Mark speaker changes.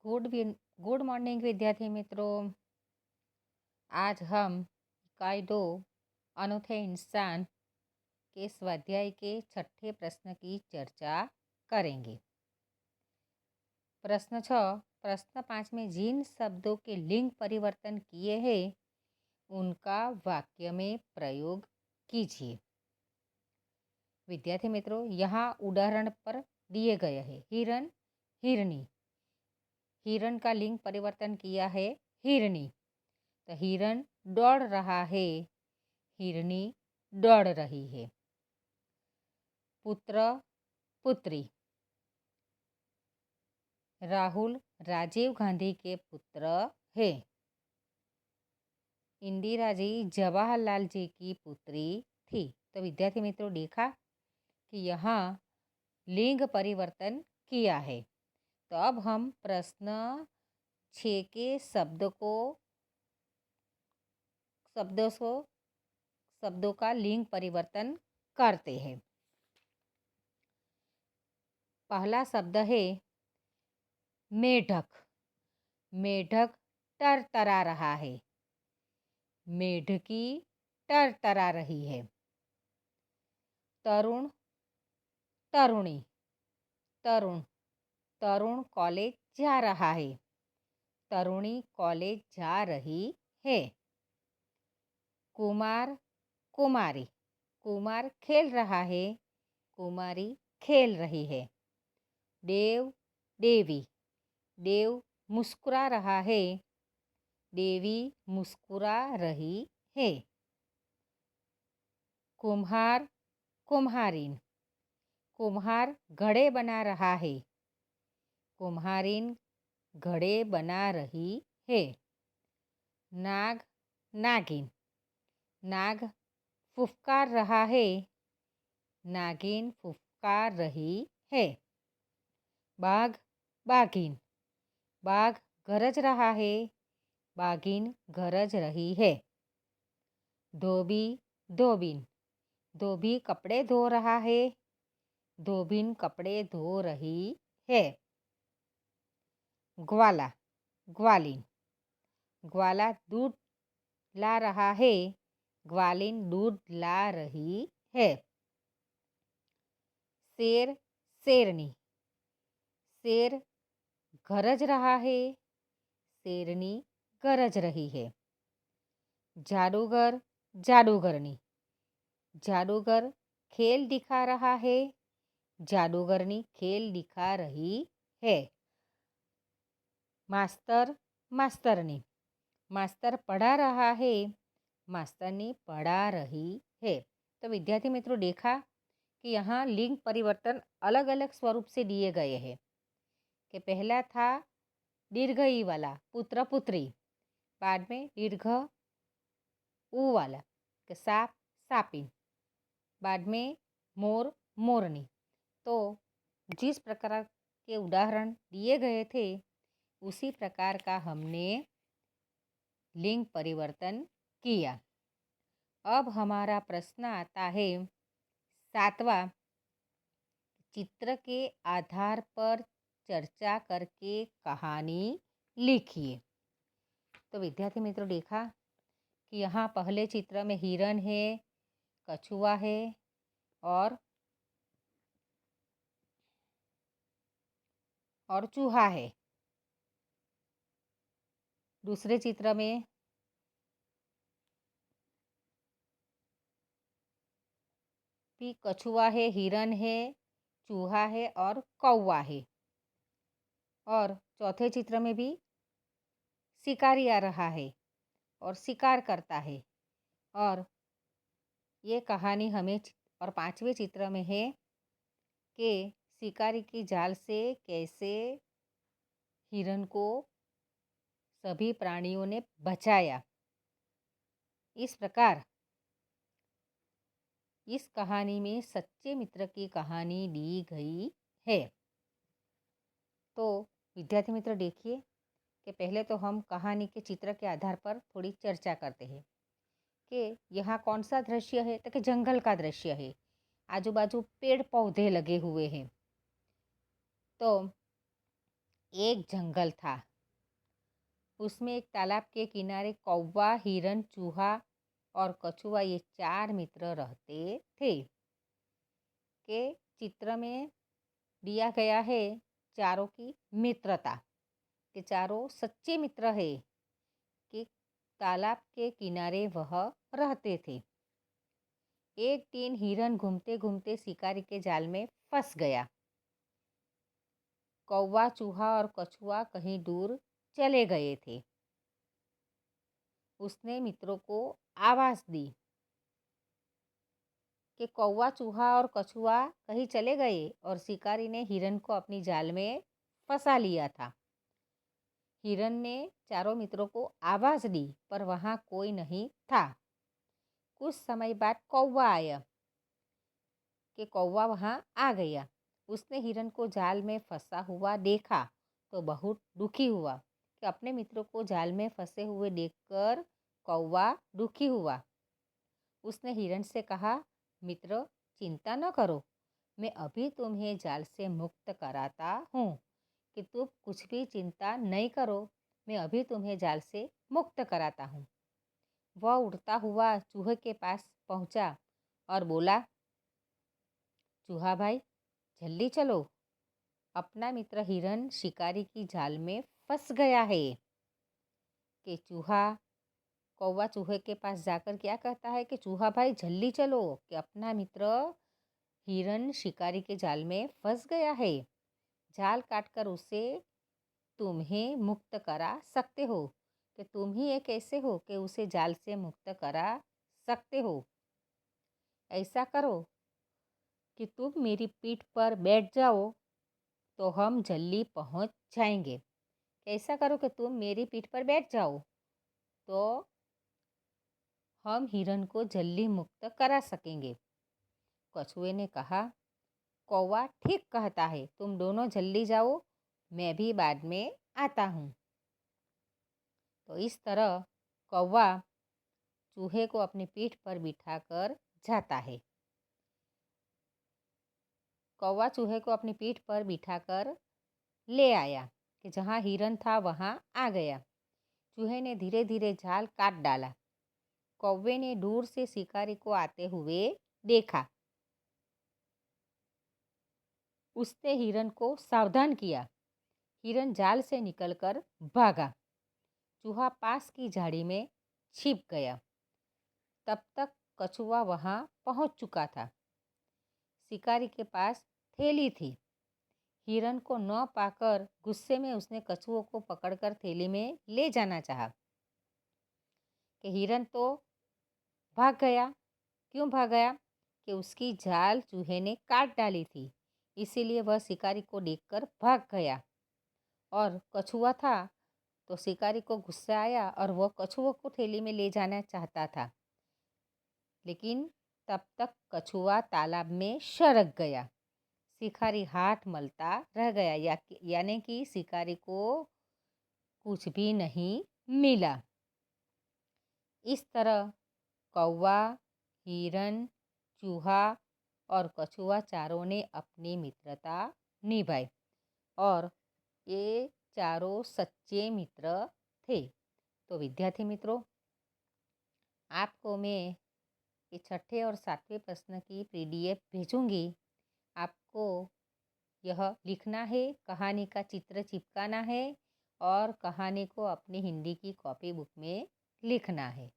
Speaker 1: Good morning विद्यार्थी मित्रों। आज हम इकाई 2 अनोखे इंसान के स्वाध्याय के छठे प्रश्न की चर्चा करेंगे। प्रश्न 6। प्रश्न 5 में जिन शब्दों के लिंग परिवर्तन किए हैं उनका वाक्य में प्रयोग कीजिए। विद्यार्थी मित्रों, यहाँ उदाहरण पर दिए गए हैं हिरन, हिरनी। हिरन का लिंग परिवर्तन किया है हिरनी, तो हिरन दौड़ रहा है, हिरनी दौड़ रही है। पुत्र, पुत्री। राहुल राजीव गांधी के पुत्र है। इंदिरा जी जवाहरलाल जी की पुत्री थी। तो विद्यार्थी मित्रों, देखा कि यहाँ लिंग परिवर्तन किया है। तो अब हम प्रश्न 6 के शब्दों का लिंग परिवर्तन करते हैं। पहला शब्द है मेढक। मेढक टरटरा रहा है, मेढकी टरटरा रही है। तरुण, तरुणी। तरुण, तरुण कॉलेज जा रहा है, तरुणी कॉलेज जा रही है। कुमार, कुमारी। कुमार खेल रहा है, कुमारी खेल रही है। देव, देवी। देव मुस्कुरा रहा है, देवी मुस्कुरा रही है। कुम्हार, कुम्हारिन। कुम्हार घड़े बना रहा है, कुम्हारिन घड़े बना रही है। नाग, नागिन। नाग फुफकार रहा है, नागिन फुफकार रही है। बाघ, बाघिन। बाघ गरज रहा है, बाघिन गरज रही है। धोबी, धोबिन। धोबी कपड़े धो रहा है, धोबिन कपड़े धो रही है। ग्वाला, ग्वालिन। ग्वाला दूध ला रहा है, ग्वालिन दूध ला रही है। शेर, शेरनी। शेर गरज रहा है, शेरनी गरज रही है। जादूगर, जादूगरनी। जादूगर खेल दिखा रहा है, जादूगरनी खेल दिखा रही है। मास्तर, मास्तरनी। मास्तर पढ़ा रहा है, मास्तरनी पढ़ा रही है। तो विद्यार्थी मित्रों, देखा कि यहाँ लिंग परिवर्तन अलग अलग स्वरूप से दिए गए हैं। कि पहला था दीर्घ ई वाला पुत्र पुत्री, बाद में दीर्घ ऊ वाला कि साप सापिन, बाद में मोर मोरनी। तो जिस प्रकार के उदाहरण दिए गए थे उसी प्रकार का हमने लिंग परिवर्तन किया। अब हमारा प्रश्न आता है 7वां। चित्र के आधार पर चर्चा करके कहानी लिखिए। तो विद्यार्थी मित्रों, देखा कि यहाँ पहले चित्र में हिरन है, कछुआ है और चूहा है। दूसरे चित्र में भी कछुआ है, हिरन है, चूहा है और कौवा है। और चौथे चित्र में भी शिकारी आ रहा है और शिकार करता है। और ये कहानी हमें और 5वें चित्र में है कि शिकारी की जाल से कैसे हिरन को सभी प्राणियों ने बचाया। इस प्रकार इस कहानी में सच्चे मित्र की कहानी दी गई है। तो विद्यार्थी मित्र, देखिए कि पहले तो हम कहानी के चित्र के आधार पर थोड़ी चर्चा करते हैं कि यहाँ कौन सा दृश्य है। तो कि जंगल का दृश्य है, आजू बाजू पेड़ पौधे लगे हुए हैं। तो एक जंगल था। उसमें एक तालाब के किनारे कौवा, हिरन, चूहा और कछुआ ये 4 मित्र रहते थे। के चित्र में दिया गया है चारों की मित्रता, कि चारों सच्चे मित्र है, कि तालाब के किनारे वह रहते थे। एक दिन हिरन घूमते घूमते शिकारी के जाल में फंस गया। कौवा, चूहा और कछुआ कहीं दूर चले गए थे। उसने मित्रों को आवाज़ दी कि कौवा, चूहा और कछुआ कहीं चले गए और शिकारी ने हिरन को अपनी जाल में फंसा लिया था। हिरन ने चारों मित्रों को आवाज़ दी पर वहाँ कोई नहीं था। कुछ समय बाद कौवा आया, कि कौवा वहाँ आ गया। उसने हिरन को जाल में फंसा हुआ देखा तो बहुत दुखी हुआ, कि अपने मित्रों को जाल में फंसे हुए देखकर कौवा दुखी हुआ। उसने हिरन से कहा, मित्र चिंता न करो, मैं अभी तुम्हें जाल से मुक्त कराता हूँ, कि तुम कुछ भी चिंता नहीं करो, मैं अभी तुम्हें जाल से मुक्त कराता हूँ। वह उड़ता हुआ चूहे के पास पहुँचा और बोला, चूहा भाई जल्दी चलो, अपना मित्र हिरन शिकारी की जाल में फंस गया है। कि चूहा कौवा चूहे के पास जाकर क्या कहता है कि चूहा भाई जल्दी चलो, कि अपना मित्र हिरन शिकारी के जाल में फंस गया है। जाल काटकर उसे तुम्हें मुक्त करा सकते हो, कि तुम ही एक ऐसे हो कि उसे जाल से मुक्त करा सकते हो। ऐसा करो कि तुम मेरी पीठ पर बैठ जाओ तो हम जल्दी पहुंच जाएंगे। ऐसा करो कि तुम मेरी पीठ पर बैठ जाओ तो हम हिरन को जल्दी मुक्त करा सकेंगे। कछुए ने कहा, कौवा ठीक कहता है, तुम दोनों जल्दी जाओ, मैं भी बाद में आता हूँ। तो इस तरह कौवा चूहे को अपनी पीठ पर बिठाकर जाता है। कौवा चूहे को अपनी पीठ पर बिठाकर ले आया, कि जहाँ हिरन था वहाँ आ गया। चूहे ने धीरे धीरे जाल काट डाला। कौवे ने दूर से शिकारी को आते हुए देखा। उसने हिरन को सावधान किया। हिरन जाल से निकलकर भागा। चूहा पास की झाड़ी में छिप गया। तब तक कछुआ वहाँ पहुँच चुका था। शिकारी के पास थैली थी। हिरन को न पाकर गुस्से में उसने कछुओं को पकड़कर थैली में ले जाना चाहा। कि हिरन तो भाग गया। क्यों भाग गया? कि उसकी जाल चूहे ने काट डाली थी, इसीलिए वह शिकारी को देखकर भाग गया। और कछुआ था तो शिकारी को गुस्सा आया और वह कछुओं को थैली में ले जाना चाहता था, लेकिन तब तक कछुआ तालाब में सरक गया। शिकारी हाथ मलता रह गया, यानी कि शिकारी को कुछ भी नहीं मिला। इस तरह कौवा, हिरन, चूहा और कछुआ चारों ने अपनी मित्रता निभाई और ये चारों सच्चे मित्र थे। तो विद्यार्थी मित्रों, आपको मैं ये छठे और सातवें प्रश्न की PDF भेजूंगी। आपको यह लिखना है, कहानी का चित्र चिपकाना है और कहानी को अपनी हिंदी की कॉपी बुक में लिखना है।